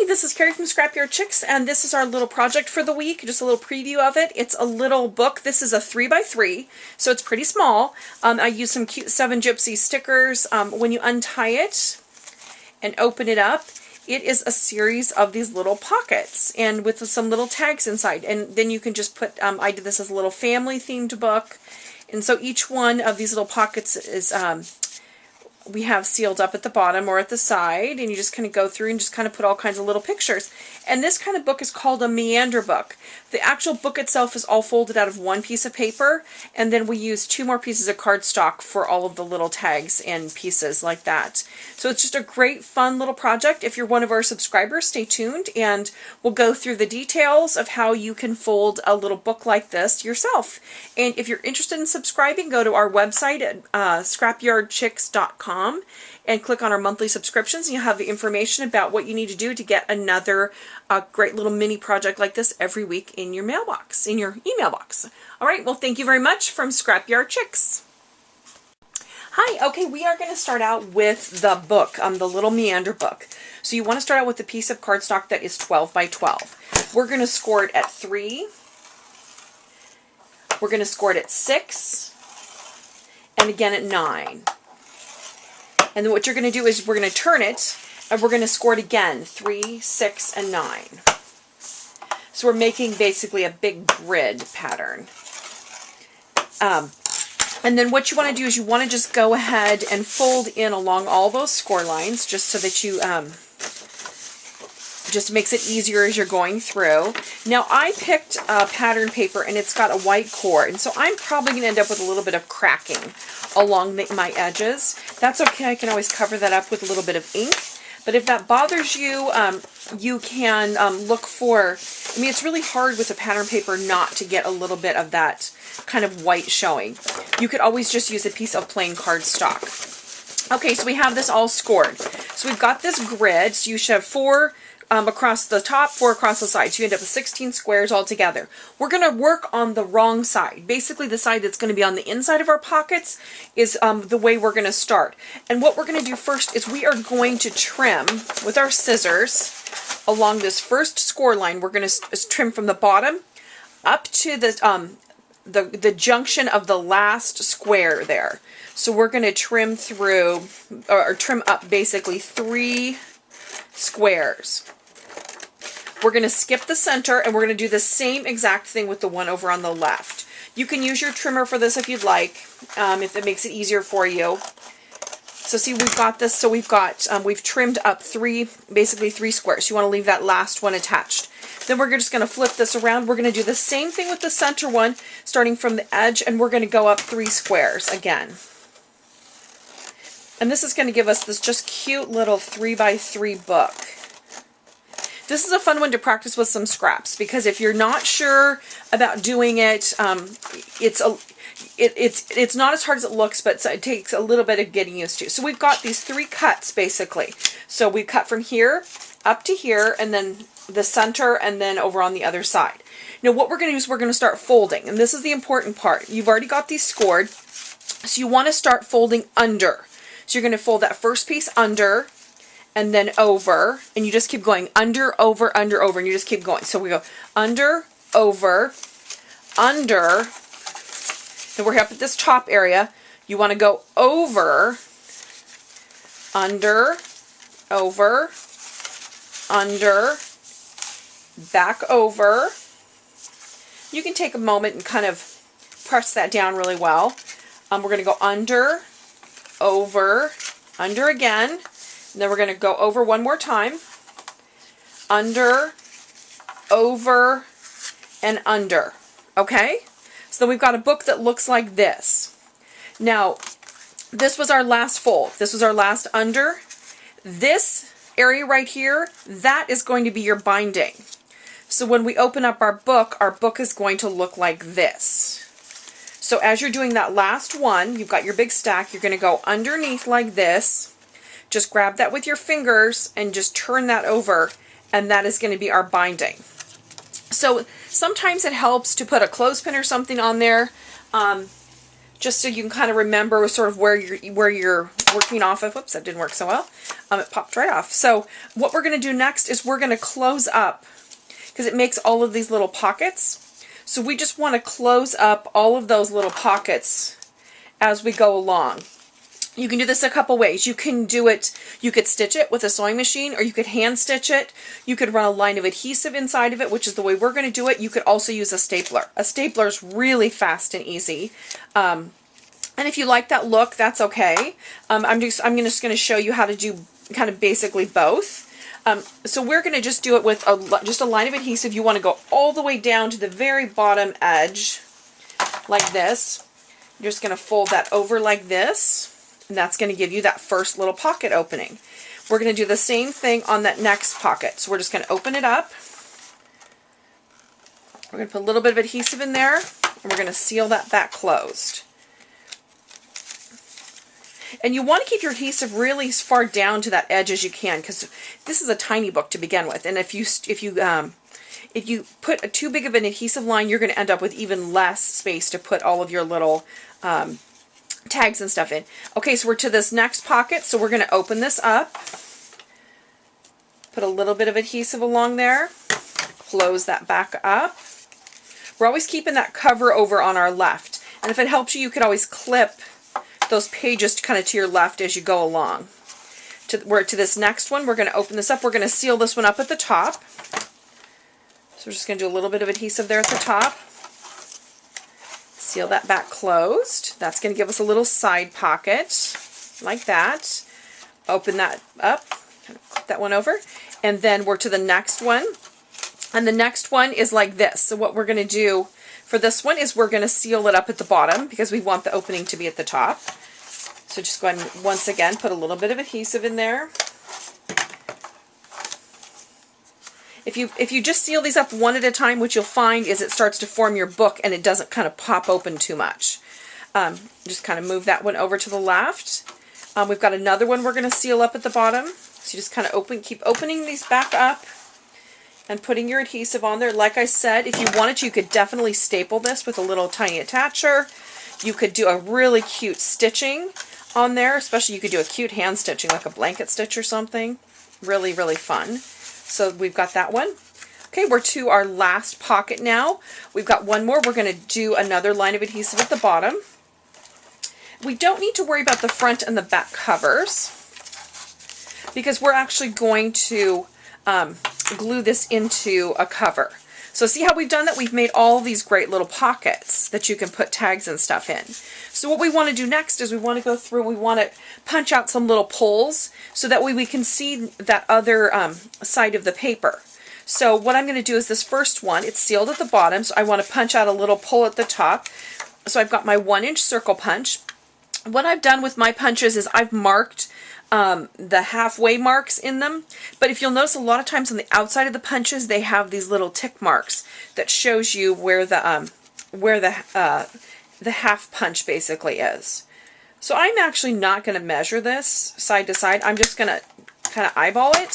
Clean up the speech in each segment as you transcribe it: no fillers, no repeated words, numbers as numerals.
this is Carrie from Scrapyard Chicks, and this is our little project for the week, just a little preview of it. It's a little book. This is a 3x3, so it's pretty small. I used some cute 7 Gypsy stickers. When you untie it and open it up, it is a series of these little pockets, and with some little tags inside, and then you can just put, I did this as a little family-themed book, and so each one of these little pockets is we have sealed up at the bottom or at the side, and you just kind of go through and just kind of put all kinds of little pictures. And this kind of book is called a Meander book. The actual book itself is all folded out of one piece of paper, and then we use 2 more pieces of cardstock for all of the little tags and pieces like that. So it's just a great fun little project. If you're one of our subscribers, stay tuned and we'll go through the details of how you can fold a little book like this yourself. And if you're interested in subscribing, go to our website at scrapyardchicks.com and click on our monthly subscriptions, and you'll have the information about what you need to do to get another great little mini project like this every week in your mailbox, in your email box. All right, well, thank you very much from Scrapyard Chicks. Hi, okay, we are going to start out with the book, the little Meander book. So you want to start out with a piece of cardstock that is 12 by 12. We're going to score it at 3. We're going to score it at 6. And again at 9. And then what you're going to do is we're going to turn it, and we're going to score it again, 3, 6, and 9. So we're making basically a big grid pattern. And then what you want to do is you want to just go ahead and fold in along all those score lines, just so that you, just makes it easier as you're going through. Now I picked pattern paper, and it's got a white core, and so I'm probably going to end up with a little bit of cracking along my edges. That's okay, I can always cover that up with a little bit of ink. But if that bothers you, you can look for, I mean, it's really hard with the pattern paper not to get a little bit of that kind of white showing. You could always just use a piece of plain cardstock. Okay, so we have this all scored. So we've got this grid, so you should have 4 across the top, 4 across the side. So you end up with 16 squares all together. We're going to work on the wrong side. Basically, the side that's going to be on the inside of our pockets is the way we're going to start. And what we're going to do first is we are going to trim with our scissors along this first score line. We're going to trim from the bottom up to the junction of the last square there. So we're going to trim through, or trim up basically 3 squares. We're going to skip the center, and we're going to do the same exact thing with the one over on the left. You can use your trimmer for this if you'd like, if it makes it easier for you. So see, we've got this, so we've trimmed up basically 3 squares. You want to leave that last one attached. Then we're just going to flip this around. We're going to do the same thing with the center one, starting from the edge, and we're going to go up 3 squares again. And this is going to give us this just cute little 3x3 book. This is a fun one to practice with some scraps, because if you're not sure about doing it, it's not as hard as it looks, but it takes a little bit of getting used to. So we've got these 3 cuts basically. So we cut from here up to here, and then the center, and then over on the other side. Now what we're going to do is we're going to start folding, and this is the important part. You've already got these scored, so you want to start folding under. So you're going to fold that first piece under, and then over, and you just keep going under, over, under, over, and you just keep going. So we go under, over, under, and we're up at this top area. You want to go over, under, over, under, back over. You can take a moment and kind of press that down really well. We're going to go under, over, under again, and then we're going to go over one more time, under, over, and under. Okay? So then we've got a book that looks like this. Now, this was our last fold. This was our last under. This area right here, that is going to be your binding. So when we open up our book is going to look like this. So as you're doing that last one, you've got your big stack, you're going to go underneath like this. Just grab that with your fingers and just turn that over, and that is going to be our binding. So sometimes it helps to put a clothespin or something on there just so you can kind of remember sort of where you're working off of. Whoops, that didn't work so well. It popped right off. So what we're going to do next is we're going to close up, because it makes all of these little pockets. So we just want to close up all of those little pockets as we go along. You can do this a couple ways. You can do it, you could stitch it with a sewing machine, or you could hand stitch it. You could run a line of adhesive inside of it, which is the way we're going to do it. You could also use a stapler. A stapler is really fast and easy. And if you like that look, that's okay. I'm just going to show you how to do kind of basically both. So we're going to just do it with just a line of adhesive. You want to go all the way down to the very bottom edge like this. You're just going to fold that over like this. And that's going to give you that first little pocket opening. We're going to do the same thing on that next pocket. So we're just going to open it up. We're going to put a little bit of adhesive in there, and we're going to seal that back closed. And you want to keep your adhesive really as far down to that edge as you can, because this is a tiny book to begin with. And if you put too big of an adhesive line, you're going to end up with even less space to put all of your little tags and stuff in. Okay, so we're to this next pocket, so we're going to open this up, put a little bit of adhesive along there, close that back up. We're always keeping that cover over on our left, and if it helps you, you could always clip those pages kind of to your left as you go along. We're to this next one, we're going to open this up, we're going to seal this one up at the top. So we're just going to do a little bit of adhesive there at the top. Seal that back closed. That's going to give us a little side pocket, like that. Open that up, flip that one over, and then we're to the next one. And the next one is like this. So what we're going to do for this one is we're going to seal it up at the bottom, because we want the opening to be at the top. So just go ahead and once again put a little bit of adhesive in there. If you just seal these up one at a time, what you'll find is it starts to form your book and it doesn't kind of pop open too much. Just kind of move that one over to the left. We've got another one we're going to seal up at the bottom. So you just kind of keep opening these back up and putting your adhesive on there. Like I said, if you wanted to, you could definitely staple this with a little tiny attacher. You could do a really cute stitching on there, especially you could do a cute hand stitching, like a blanket stitch or something. Really, really fun. So we've got that one. Okay, we're to our last pocket now. We've got one more. We're going to do another line of adhesive at the bottom. We don't need to worry about the front and the back covers, because we're actually going to glue this into a cover. So see how we've done that? We've made all these great little pockets that you can put tags and stuff in. So what we want to do next is we want to go through, we want to punch out some little pulls so that way we can see that other side of the paper. So what I'm going to do is this first one, it's sealed at the bottom, so I want to punch out a little pull at the top. So I've got my 1-inch circle punch. What I've done with my punches is I've marked the halfway marks in them, but if you'll notice, a lot of times on the outside of the punches they have these little tick marks that shows you where the half punch basically is. So I'm actually not going to measure this side to side. I'm just going to kind of eyeball it.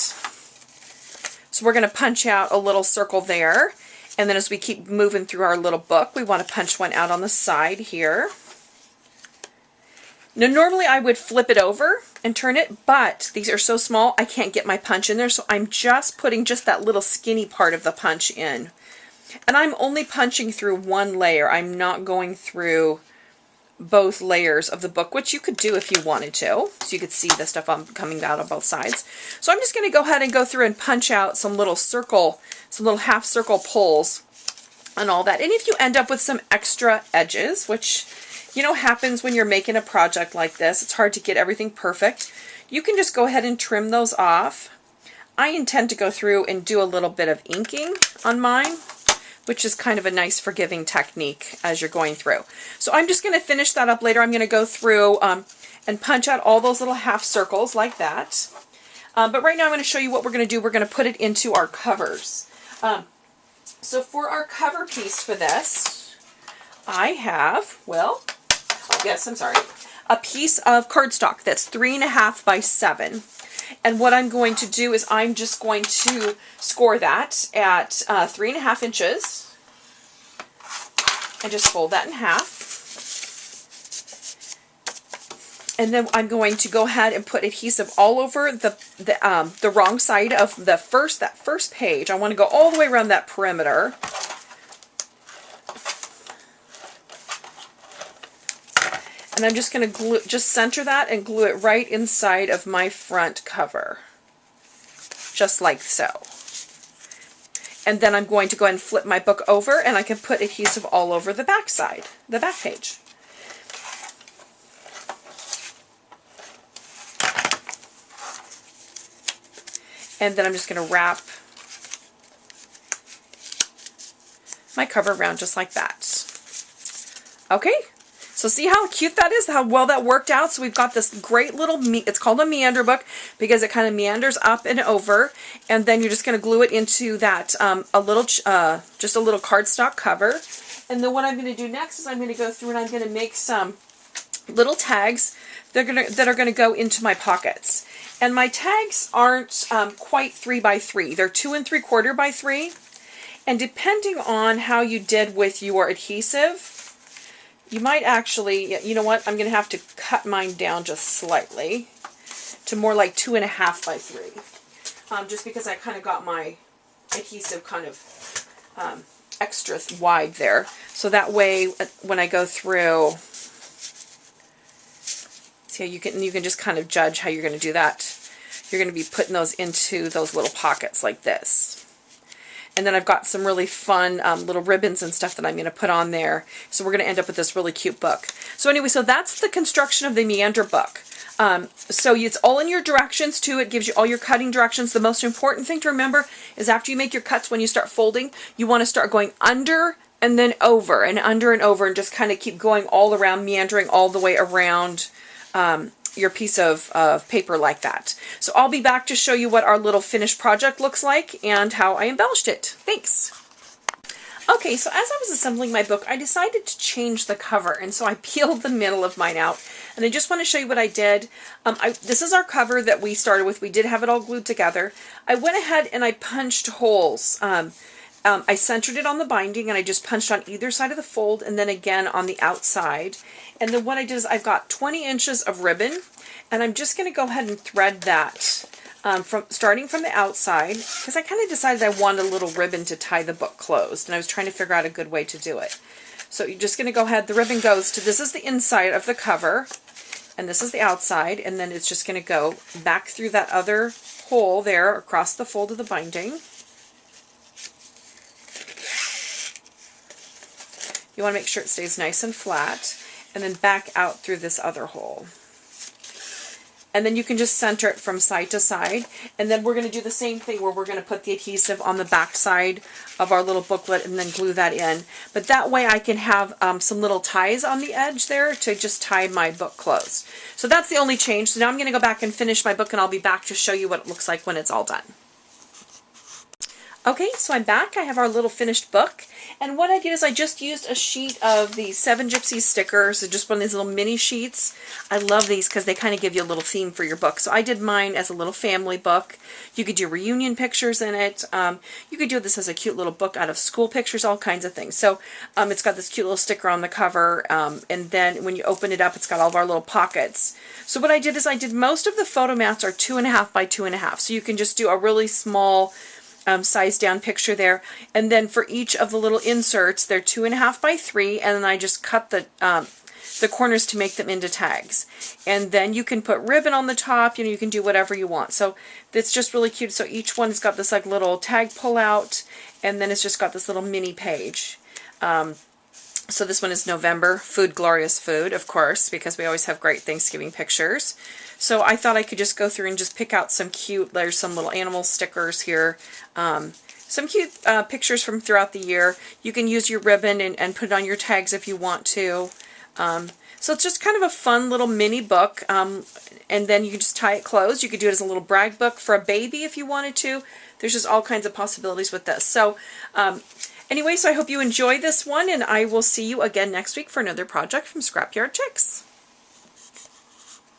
So we're going to punch out a little circle there, and then as we keep moving through our little book, we want to punch one out on the side here. Now normally I would flip it over and turn it, but these are so small I can't get my punch in there, so I'm just putting just that little skinny part of the punch in. And I'm only punching through one layer. I'm not going through both layers of the book, which you could do if you wanted to, so you could see the stuff coming out on both sides. So I'm just going to go ahead and go through and punch out some little half circle pulls and all that. And if you end up with some extra edges, which you know happens when you're making a project like this, it's hard to get everything perfect, you can just go ahead and trim those off. I intend to go through and do a little bit of inking on mine, which is kind of a nice forgiving technique as you're going through. So I'm just going to finish that up later. I'm going to go through and punch out all those little half circles like that. But right now I'm going to show you what we're going to do. We're going to put it into our covers. So for our cover piece for this, I have, a piece of cardstock that's 3.5 by 7. And what I'm going to do is I'm just going to score that at 3.5 inches and just fold that in half. And then I'm going to go ahead and put adhesive all over the wrong side of that first page. I want to go all the way around that perimeter. And I'm just going to just center that and glue it right inside of my front cover. Just like so. And then I'm going to go ahead and flip my book over, and I can put adhesive all over the back side, the back page. And then I'm just going to wrap my cover around just like that. Okay, so see how cute that is, how well that worked out? So we've got this great little, it's called a meander book because it kind of meanders up and over. And then you're just going to glue it into that, just a little cardstock cover. And then what I'm going to do next is I'm going to go through and I'm going to make some little tags that are going to go into my pockets. And my tags aren't quite 3 by 3. They're 2 3/4 by 3. And depending on how you did with your adhesive, you might actually, you know what, I'm going to have to cut mine down just slightly to more like 2.5 by 3. Just because I kind of got my adhesive kind of extra wide there. So that way, when I go through, see, you can just kind of judge how you're going to do that. You're going to be putting those into those little pockets like this. And then I've got some really fun little ribbons and stuff that I'm going to put on there. So we're going to end up with this really cute book. So anyway, so that's the construction of the Meander book. So it's all in your directions too. It gives you all your cutting directions. The most important thing to remember is after you make your cuts, when you start folding, you want to start going under and then over and under and over and just kind of keep going all around, meandering all the way around your piece of paper like that. So I'll be back to show you what our little finished project looks like and how I embellished it. Thanks. Okay, so as I was assembling my book, I decided to change the cover, and so I peeled the middle of mine out, and I just want to show you what I did. This is our cover that we started with. We did have it all glued together. I went ahead and I punched holes. I centered it on the binding, and I just punched on either side of the fold, and then again on the outside. And then what I did is I've got 20 inches of ribbon, and I'm just going to go ahead and thread that starting from the outside, because I kind of decided I wanted a little ribbon to tie the book closed, and I was trying to figure out a good way to do it. So you're just going to go ahead, the ribbon goes to, this is the inside of the cover, and this is the outside, and then it's just going to go back through that other hole there across the fold of the binding. You want to make sure it stays nice and flat, and then back out through this other hole. And then you can just center it from side to side. And then we're going to do the same thing where we're going to put the adhesive on the back side of our little booklet and then glue that in. But that way I can have some little ties on the edge there to just tie my book closed. So that's the only change. So now I'm going to go back and finish my book, and I'll be back to show you what it looks like when it's all done. Okay, so I'm back. I have our little finished book, and what I did is I just used a sheet of the 7 Gypsies stickers, so just one of these little mini sheets. I love these because they kind of give you a little theme for your book. So I did mine as a little family book. You could do reunion pictures in it. You could do this as a cute little book out of school pictures, all kinds of things. So it's got this cute little sticker on the cover, and then when you open it up, it's got all of our little pockets. So what I did is I did most of the photo mats are 2.5 by 2.5, so you can just do a really small size down picture there, and then for each of the little inserts they're 2.5 by 3, and then I just cut the corners to make them into tags. And then you can put ribbon on the top, you can do whatever you want. So it's just really cute. So each one's got this like little tag pull out, and then it's just got this little mini page. So this one is November, Food, Glorious Food, of course, because we always have great Thanksgiving pictures. So I thought I could just go through and just pick out some cute, there's some little animal stickers here, some cute pictures from throughout the year. You can use your ribbon and put it on your tags if you want to. So it's just kind of a fun little mini book, and then you can just tie it closed. You could do it as a little brag book for a baby if you wanted to. There's just all kinds of possibilities with this. So anyway, so I hope you enjoy this one, and I will see you again next week for another project from Scrapyard Chicks.